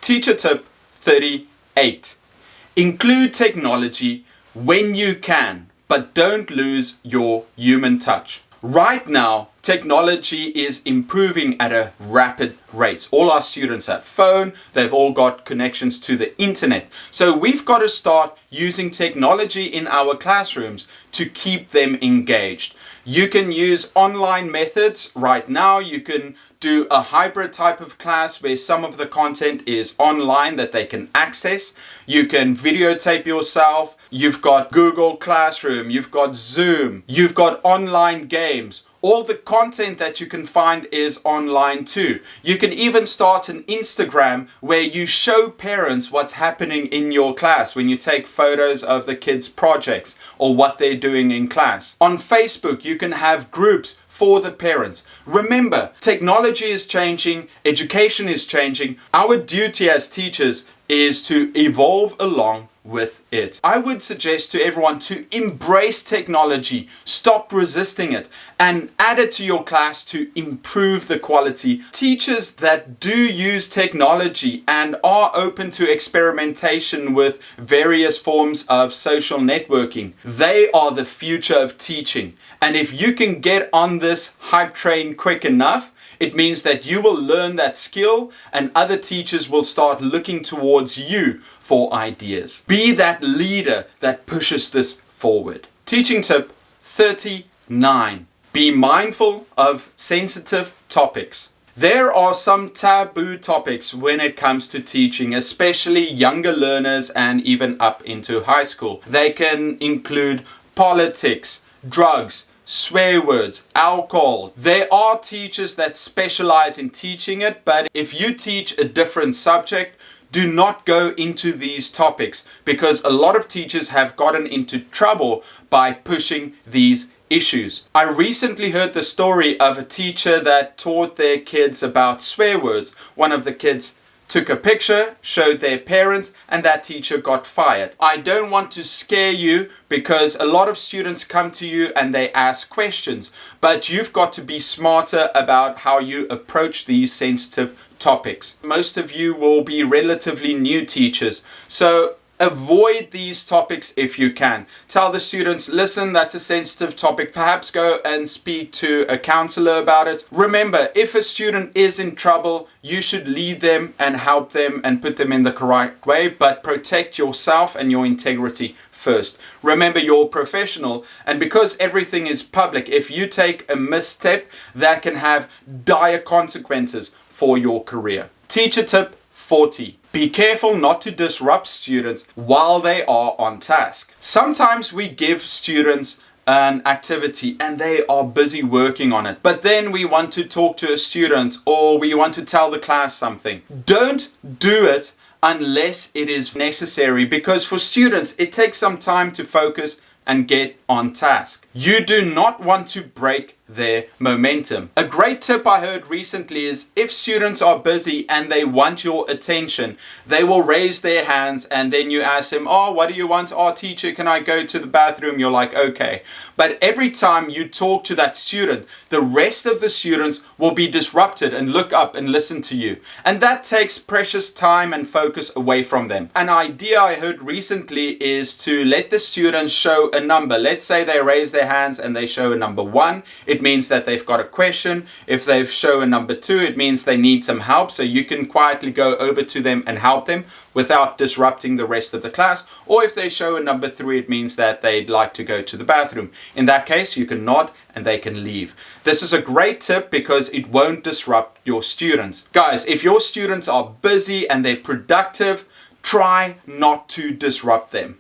Teacher tip 38. Include technology when you can, but don't lose your human touch. Right now, technology is improving at a rapid rate. All our students have phone, they've all got connections to the internet. So we've got to start using technology in our classrooms to keep them engaged. You can use online methods right now. You can do a hybrid type of class where some of the content is online that they can access. You can videotape yourself. You've got Google Classroom, you've got Zoom, you've got online games. All the content that you can find is online too. You can even start an Instagram where you show parents what's happening in your class when you take photos of the kids' projects or what they're doing in class. On Facebook, you can have groups for the parents. Remember, technology is changing, education is changing. Our duty as teachers is to evolve along with it. I would suggest to everyone to embrace technology, stop resisting it, and add it to your class to improve the quality. Teachers that do use technology and are open to experimentation with various forms of social networking, they are the future of teaching. And if you can get on this hype train quick enough, it means that you will learn that skill and other teachers will start looking towards you for ideas. Be that leader that pushes this forward. Teaching tip 39. Be mindful of sensitive topics. There are some taboo topics when it comes to teaching, especially younger learners and even up into high school. They can include politics, drugs, swear words, alcohol. There are teachers that specialize in teaching it, but if you teach a different subject, do not go into these topics because a lot of teachers have gotten into trouble by pushing these issues. I recently heard the story of a teacher that taught their kids about swear words. One of the kids took a picture, showed their parents, and that teacher got fired. I don't want to scare you because a lot of students come to you and they ask questions, but you've got to be smarter about how you approach these sensitive topics. Most of you will be relatively new teachers, so avoid these topics if you can. Tell the students, listen, that's a sensitive topic. Perhaps go and speak to a counselor about it. Remember, if a student is in trouble, you should lead them and help them and put them in the correct way, but protect yourself and your integrity first. Remember, you're a professional, and because everything is public, if you take a misstep, that can have dire consequences for your career. Teacher tip 40. Be careful not to disrupt students while they are on task. Sometimes we give students an activity and they are busy working on it, but then we want to talk to a student or we want to tell the class something. Don't do it unless it is necessary, because for students it takes some time to focus and get on task. You do not want to break their momentum. A great tip I heard recently is if students are busy and they want your attention, they will raise their hands and then you ask them, oh, what do you want? Oh, teacher, can I go to the bathroom? You're like, okay. But every time you talk to that student, the rest of the students will be disrupted and look up and listen to you. And that takes precious time and focus away from them. An idea I heard recently is to let the students show a number. Let's say they raise their hands and they show a number 1. It means that they've got a question. If they show a number 2, it means they need some help. So you can quietly go over to them and help them without disrupting the rest of the class. Or if they show a number 3, it means that they'd like to go to the bathroom. In that case, you can nod and they can leave. This is a great tip because it won't disrupt your students. Guys, if your students are busy and they're productive, try not to disrupt them.